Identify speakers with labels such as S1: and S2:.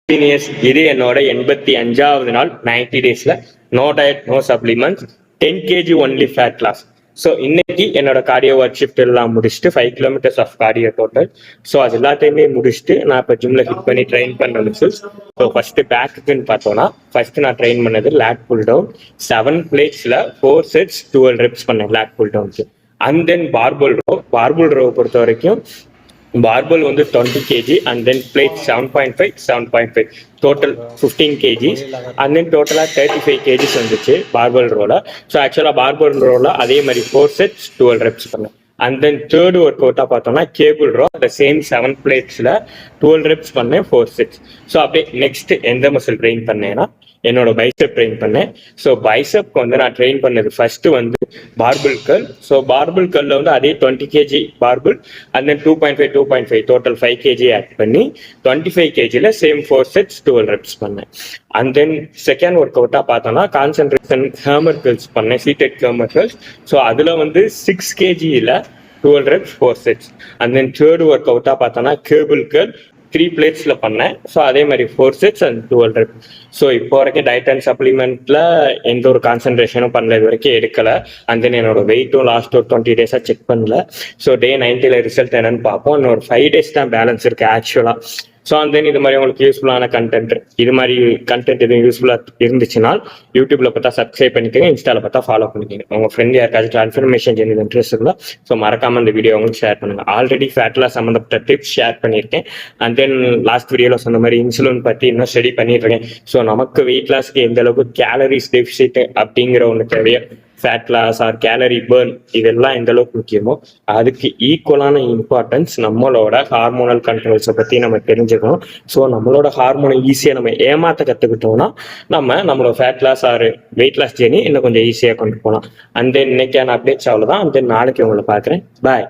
S1: Seniors, இது என்னோட 85வது நாள் 90 டேஸ்ல no diet no supplements 10 kg only fat loss. So இன்னைக்கு என்னோட கார்டியோ ஒர்க் ஷிஃப்ட் எல்லாம் முடிச்சுட்டு 5 kilometres of cardio total. So அது எல்லாத்தையுமே முடிச்சுட்டு நான் இப்போ ஜிம்ல ஹிட் பண்ணி ட்ரெயின் பண்ண மிஸ்ஸஸ். ஸோ ஃபர்ஸ்ட் பேக்குன்னு பார்த்தோம்னா ஃபர்ஸ்ட் நான் ட்ரெயின் பண்ணது லேட் புல் டவுன் 7 பிளேட்ஸ்ல 4 செட்ஸ் 12 ரெப்ஸ் பண்ணேன் லேட் புல் டவுனுக்கு. அண்ட் தென் பார்புல் ரோ பொறுத்த வரைக்கும் barbell வந்து 20 kg and then plate 7.5 total 15 kgs and then total 35 kgs வந்துச்சு barbell roll. ஸோ ஆக்சுவலாக barbell roll அதே மாதிரி 4 sets 12 reps பண்ணேன். அண்ட் தென் தேர்ட் ஒர்க் அவுட்டாக பார்த்தோம்னா கேபிள் ரோ அந்த சேம் 7 பிளேட்ஸில் 12 ரெப்ஸ் பண்ணேன் 4 செட்ஸ். ஸோ அப்படியே நெக்ஸ்ட் எந்த மசில் ட்ரெயின் பண்ணேன்னா என்னோட பைசப் ட்ரெயின் பண்ணேன். ஸோ பைசப்க்கு வந்து நான் ட்ரெயின் பண்ணது ஃபர்ஸ்ட் வந்து பார்பிள் கர்ல். ஸோ பார்பிள் கர்ல வந்து அதே 20 kg barbell and then 2.5 total 5 kg add பண்ணி 25 kgல சேம் 4 செட்ஸ் 12 ரெப்ஸ் பண்ணேன். அண்ட் தென் செகண்ட் ஒர்க் அவுட்டாக பார்த்தோம்னா கான்சென்ட்ரேஷன் ஹேமர் கர்ல்ஸ் பண்ணேன், சீட்டட் ஹேமர் கர்ல்ஸ். ஸோ அதில் வந்து 6 kgல 12 reps 4 sets. And then third work அவுட்டாக பார்த்தோன்னா கேபிள் கர்ல் 3 பிளேட்ஸ்ல பண்ணேன். ஸோ அதே மாதிரி 4 sets அண்ட் 12 reps. ஸோ இப்போ வரைக்கும் டயட் அண்ட் சப்ளிமெண்ட்ல எந்த ஒரு கான்சென்ட்ரேஷனும் பண்ணல, இது வரைக்கும் எடுக்கல. அண்ட் தென் என்னோட வெயிட்டும் லாஸ்ட் ஒரு 20 days செக் பண்ணல. ஸோ டே 90ல ரிசல்ட் என்னன்னு பார்ப்போம். இன்னொரு 5 days தான் பேலன்ஸ் இருக்கு ஆக்சுவலா. ஸோ அண்ட் தென் இது மாதிரி உங்களுக்கு யூஸ்ஃபுல்லான கண்டென்ட், இது மாதிரி கண்டென்ட் எதுவும் யூஸ்ஃபுல்லாக இருந்துச்சுன்னா யூடியூப்ல பார்த்தா சப்ஸ்கிரைப் பண்ணிக்கோங்க, இன்ஸ்டால பார்த்தா ஃபாலோ பண்ணிக்கோங்க. உங்க ஃப்ரெண்ட் யாருக்காச்சும் கன்ஃபர்மேஷன் எனக்கு இன்ட்ரெஸ்ட் இருந்தால் ஸோ மறக்காம இந்த வீடியோ உங்களுக்கு ஷேர் பண்ணுங்க. ஆல்ரெடி ஃபேட்ல சம்மந்தப்பட்ட டிப்ஸ் ஷேர் பண்ணியிருக்கேன். அண்ட் தென் லாஸ்ட் வீடியோவில் சொன்ன மாதிரி இன்சுலின் பற்றி இன்னும் ஸ்டடி பண்ணிட்டு இருக்கேன். ஸோ நமக்கு வெயிட் லாஸ்க்கு எந்த அளவுக்கு கேலரிஸ் டெபிசிட் அப்படிங்கிற ஒன்று தேவையோ, fat loss or calorie burn இதெல்லாம் எந்த அளவுக்கு முக்கியமோ அதுக்கு ஈக்குவலான இம்பார்ட்டன்ஸ் நம்மளோட ஹார்மோனல் கண்ட்ரோல்ஸை பற்றி நம்ம தெரிஞ்சுக்கணும். ஸோ நம்மளோட ஹார்மோனை ஈஸியாக நம்ம ஏமாற்ற கற்றுக்கிட்டோம்னா நம்மளோட fat loss or weight loss journey இன்னும் கொஞ்சம் ஈஸியாக கொண்டு போகலாம். அண்ட் தென் இன்னைக்கான அப்டேட்ஸ் அவ்வளோதான். அண்ட் தென் நாளைக்கு உங்களை பார்க்குறேன். பாய்.